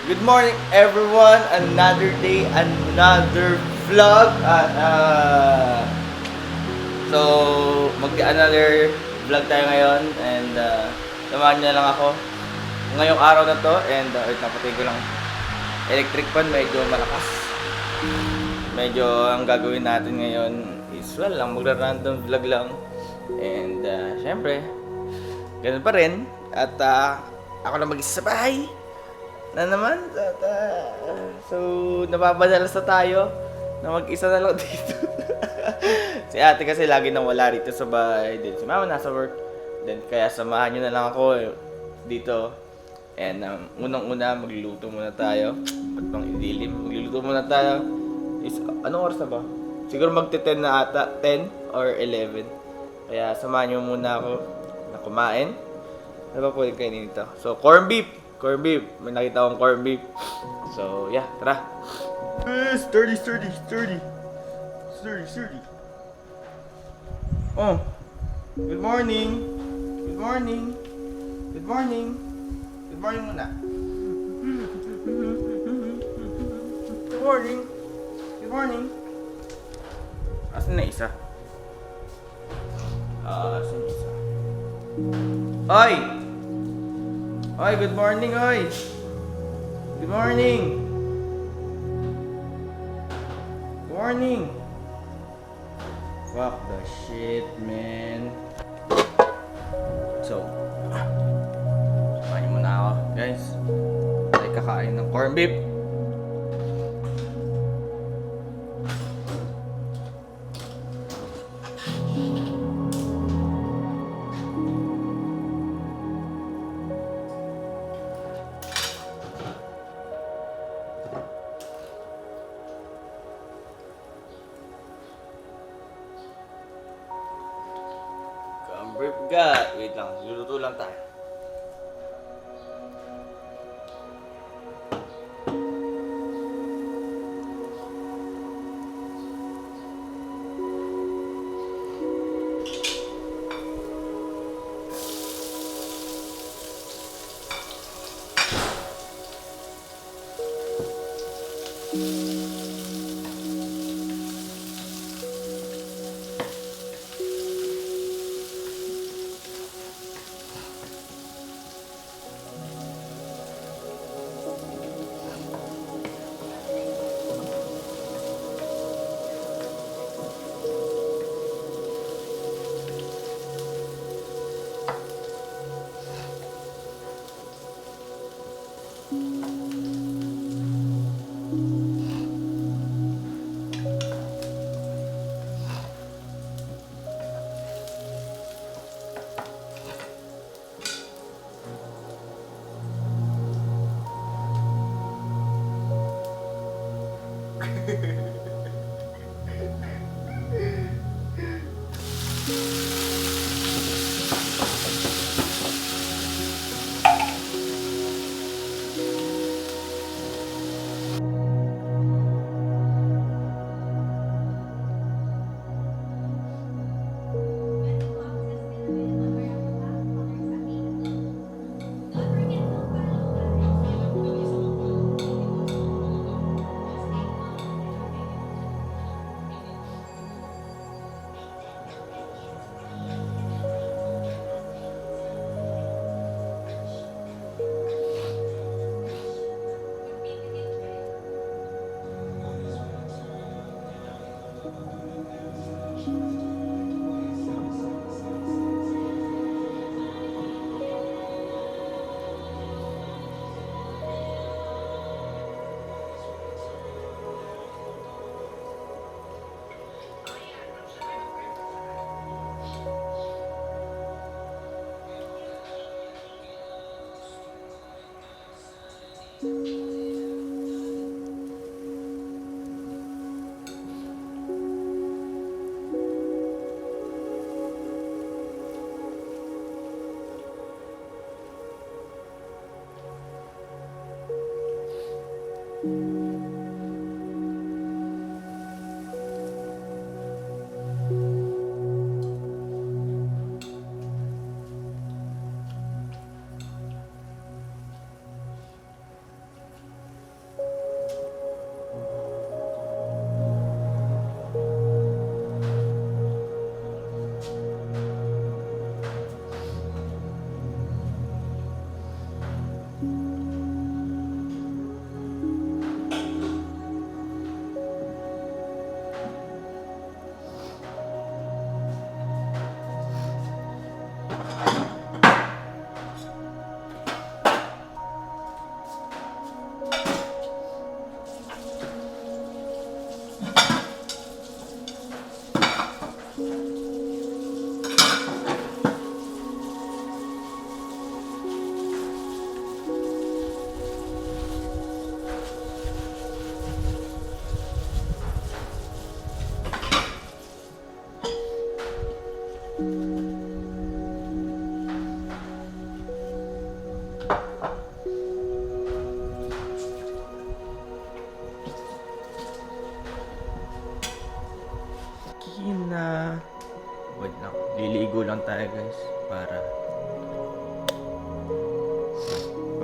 Good morning everyone, another day, another vlog. So, mag-another vlog tayo ngayon and samahan niyo na lang ako ngayong araw na to and wait, napatay ko lang electric fan, medyo malakas. Medyo ang gagawin natin ngayon is lang, magra-random vlog lang and syempre, ganun pa rin at ako na mag-isa sa bahay na naman at, so napapadalas na tayo na mag-isa na lang dito. Si ate kasi lagi nang wala rito sa bahay din, si mama nasa work then kaya samahan nyo na lang ako dito and unang-una magluluto muna tayo. Ba't bang idilim? Magluluto muna tayo is, anong oras na ba? Siguro magte-10 na ata, 10 or 11, kaya samahan nyo muna ako na kumain. Ano ba pwede kainin nito? So corn beef. May nakita akong corn beef. So, yeah, tara. Sturdy. Oh, good morning. Good morning muna. Good morning. Asan na isa? Asan na isa? Oy! Oy, good morning, oy! Good morning! Good morning! Fuck the shit, man. So, samahin mo na ako, guys. Tayo kakain ng corn beef. Brief ga. Wait lang, luluto lang tayo.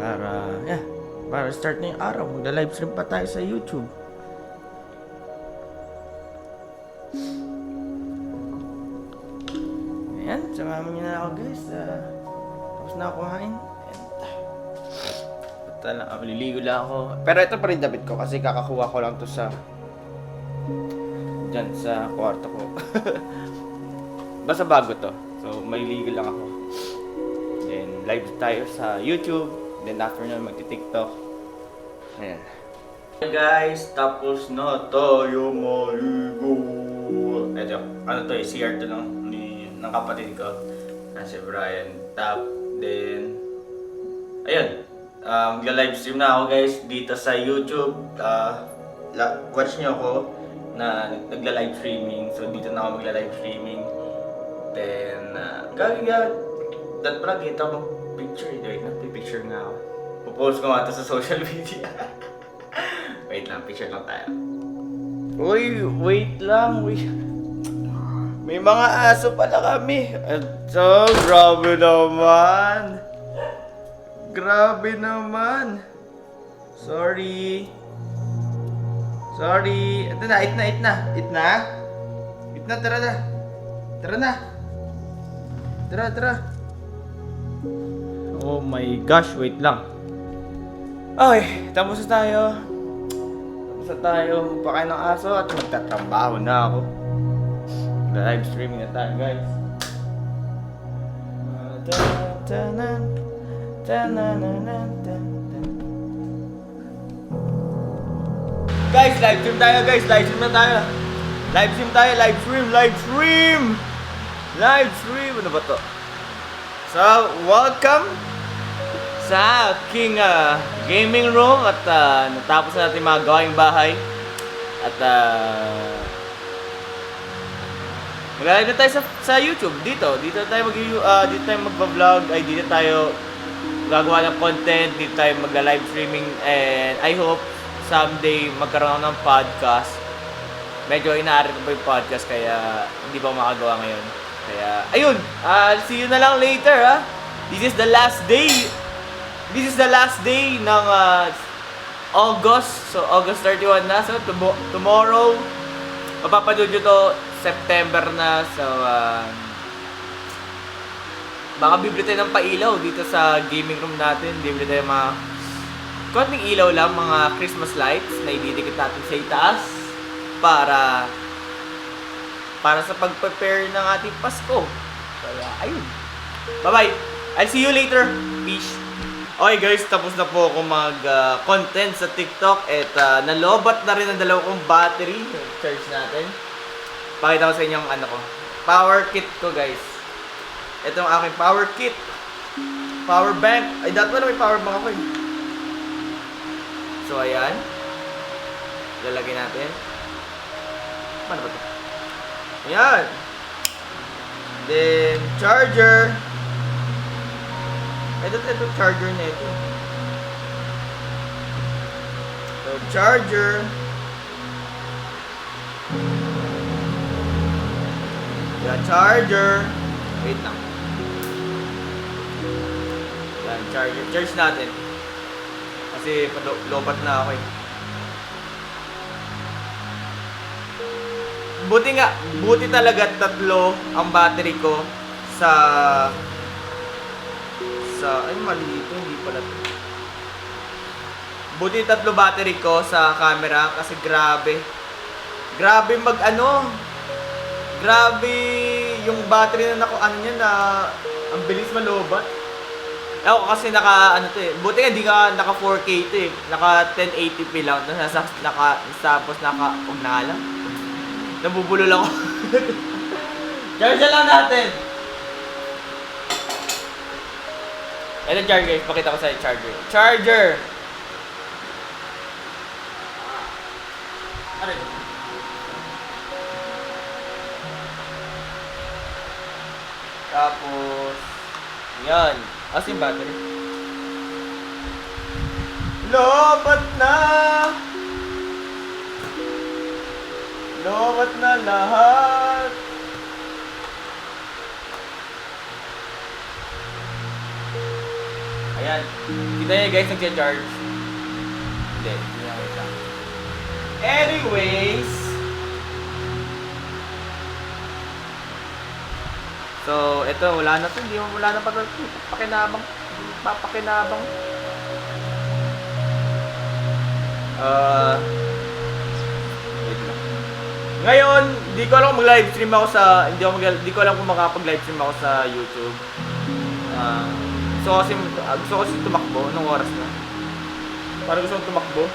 Para start na yung araw. Magla-live stream pa tayo sa YouTube. Ayan, samahan niyo na ako guys. Tapos na ako kumain. Liligo lang ako. Pero ito pa rin damit ko kasi kakakuha ko lang to dyan sa kwarto ko. Basta bago to. So, maliligo lang ako. Then, live tayo sa YouTube. Then, after nun, magti-TikTok. Ayan. Hey guys, tapos na tayo maligo. Ito, ano to eh, CR to ng kapatid ko. Si Brian. Then, ayun. Magla-live stream na ako guys dito sa YouTube. Watch nyo ako na nagla-live streaming. So, dito na ako magla-live streaming. Then, that pala kita mo picture. Wait na, picture nga ako. Pupost ko nga ito sa social media. Wait lang, picture lang tayo. Uy, wait lang. May mga aso pala kami. So, grabe naman. Grabe naman. Sorry. Ito na, eat na, tara na. Tara. Oh my gosh, wait lang. Okay, tapos na tayo. Magpakain ng aso at magtatrabaho na ako. Live streaming na tayo, guys. Guys, live stream tayo, guys. Live stream. Ano ba to? So, welcome sa aking gaming room at natapos na natin mga gawaing bahay at mag-live na tayo sa YouTube dito tayo magba-vlog, dito tayo gagawa ng content, dito tayo magla-live streaming, and I hope someday magkaroon ako ng podcast. Medyo inaari ko pa yung podcast kaya hindi pa makagawa ngayon. Kaya ayun, I'll see you na lang later ha. This is the last day ng August. So, August 31 na. So, tomorrow, mapapanood nyo to September na. So, baka bibili tayo ng pailaw dito sa gaming room natin. Bibili tayo mga konting ilaw lang, mga Christmas lights na ididikit natin sa itaas para sa pag-prepare ng ating Pasko. Kaya, ayun. Bye-bye. I'll see you later. Peace. Okay guys, tapos na po ako mag-content sa TikTok at nalobat na rin ang dalawa kong battery. Charge natin. Pakita ko sa inyo ang power kit ko guys. Ito ang aking power kit. Power bank. Ay, dati na may power bank ako eh. So, ayan. Lalagay natin. Paano ba ito? Ayan. Then, charger. Ito charger na ito. So, charger. Yan, charger. Wait lang. Yan, charger. Charge natin. Kasi lobat na ako eh. Buti talaga 3 ang battery ko ay mali ito, hindi pala ito. Buti 3 battery ko sa camera kasi grabe grabe yung battery na ang bilis malobat. Ako kasi buti nga hindi ka naka 4K ito eh. Naka 1080p lang. Tapos huwag na lang. Nabubulol ako. Charge lang natin. Ito charger guys, pakita ko sa charger. Charger! Ano ito? Tapos, yan. As yung battery. Lobat na! Lobat na lahat! Ayan. Kita niyo guys, nag-charge. Hindi na kita. Anyways. So, ito, wala na to. Wala na pa ito. Pakinabang. Papakinabang. Wait lang. Ngayon, di ko alam kung mag-livestream ako sa... Hindi ko alam kung makapag-livestream ako sa YouTube. Gusto ko kasi tumakbo. Anong oras na? Parang gusto kong tumakbo.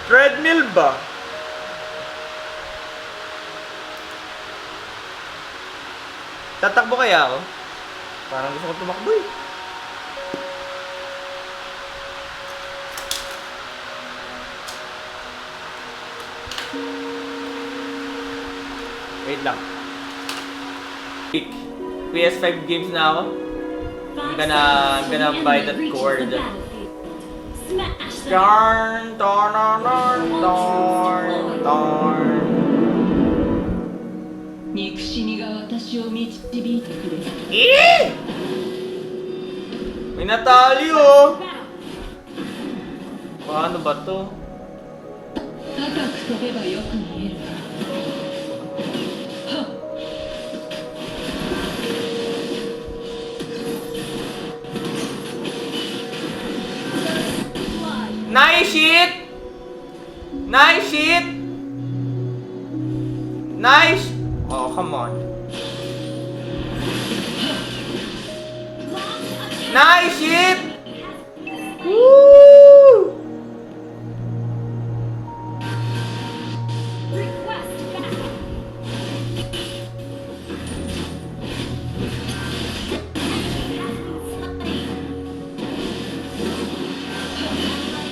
Treadmill ba? Tatakbo kaya ako? Parang gusto kong tumakbo eh. Wait lang. PS5 games na ako. I'm gonna buy that cord. Darn, darn, darn, darn, darn. 憎しみが私を導いてくれる。May natali oh! Paano ba to? 高く飛べばよく見える。はっ。 Nice shit! Nice shit! Nice! Oh, come on. Nice shit! Woo!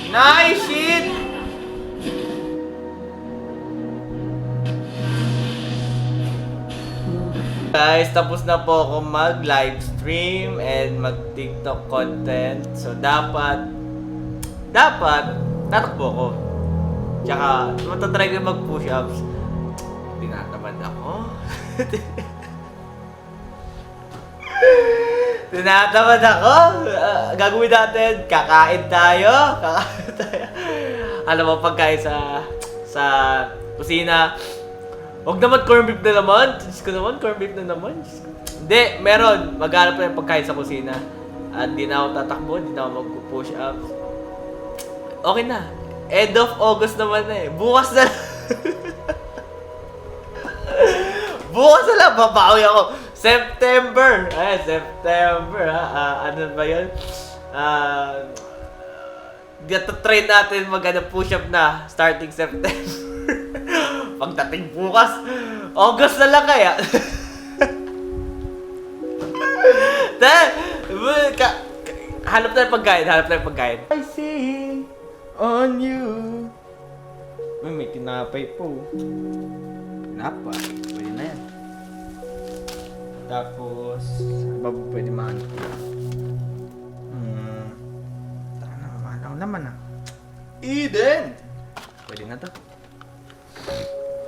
Nice shit! Guys, tapos na po ako mag-livestream and mag-TikTok content. So, dapat, tatakbo ko. Tsaka, matatry ko mag-push-ups. Tinatamad ako. Tinatamad ako. Gagawin natin, kakain tayo. Alam mo, pagkain sa kusina. Huwag naman corned beef na naman. Diyos ko naman, corned beef na naman. Hindi, meron. Maghanap na yung pagkain sa kusina. At di na ako tatakbo, di na ako mag-push ups. Okay na. End of August naman na eh. Bukas na lang. Bukas na lang, babawi ako. September. September ha. Ano ba yun? Try natin push up na starting September. Pagdating bukas, August na lang kaya. Hanap tayo pagkain. I see on you. May tinapay po. Tinapay, pwede na yan. Tapos, ano ba pwede mahanap? Mahalaw naman ah. Eden! Pwede na to.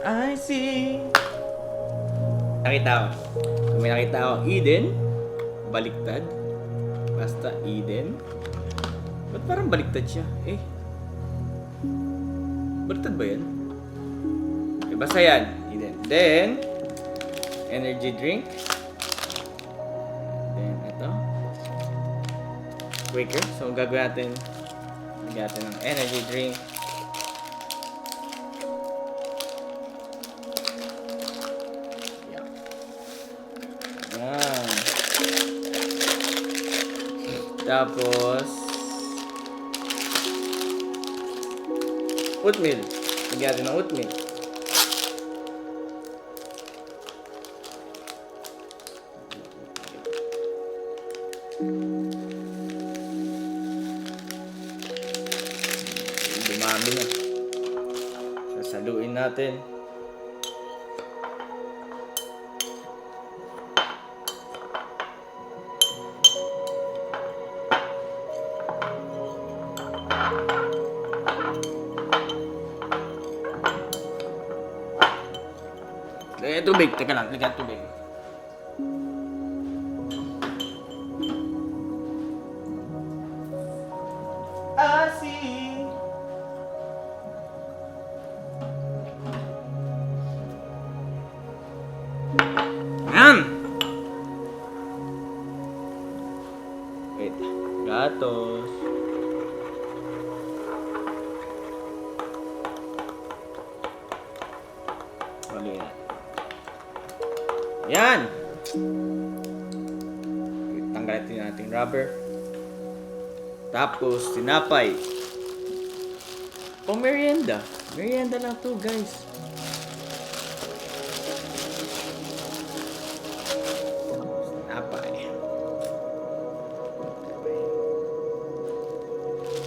I see. Nakita ko. May nakita ako. Eden. Baliktad. Basta Eden. Ba't parang baliktad siya? Baliktad ba yan? Basta yan. Eden. Then, energy drink. Then, ito. Quaker. So, gagawin natin ng energy drink. Tapos oatmeal. Lagyan natin ng oatmeal. Dumami na. Sasaluin natin. Tubig. Teka lang, lagyan tubig. Wait. Gatos. Haluin natin. Yan! Wait, tanggalin natin yung rubber. Tapos, tinapay. Pang merienda. Merienda lang to, guys. Tinapay.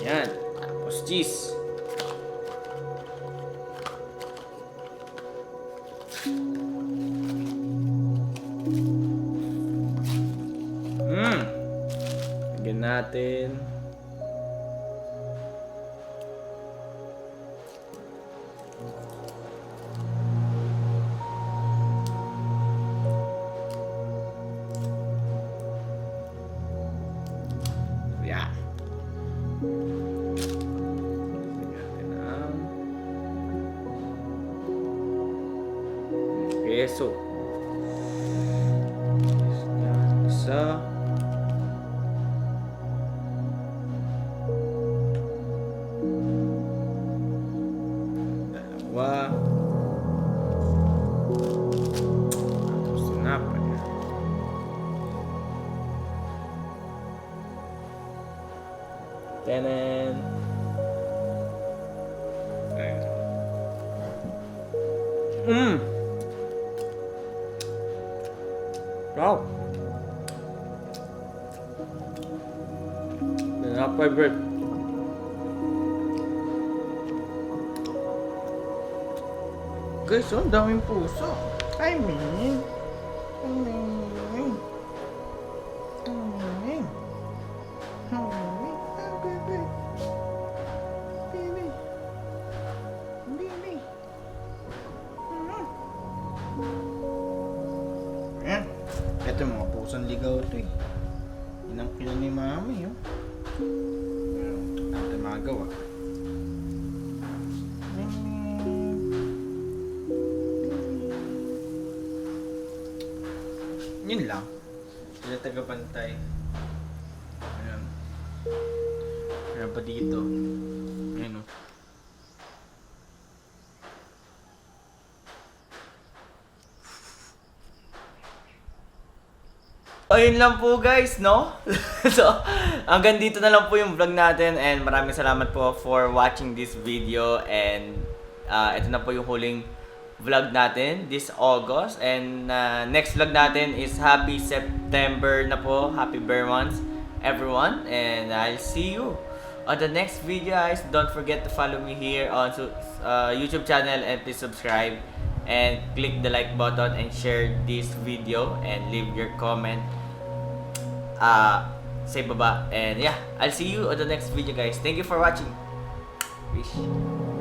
Yan. Tapos, cheese. Lagyan natin. Yeah. Lagyan natin ang peso. Isa. Dalawa. Tapos tinapay. Tenen. Wow. Tinapay bread. Guys, ang daming puso. Ay, man. Ayan. Ito yung mga pusang ligaw ito eh. Inang ni mami yun. Natin magawa. Yun lang. Sila tagapantay. Ayan. Ayan pa dito. Ayan o. Ayun lang po guys, no? So, hanggang dito na lang po yung vlog natin and maraming salamat po for watching this video and ito na po yung huling vlog natin this August and next vlog natin is happy September na po, happy bare months everyone and I'll see you on the next video guys. Don't forget to follow me here on YouTube channel and please subscribe and click the like button and share this video and leave your comment sa baba and yeah, I'll see you on the next video guys. Thank you for watching. Peace.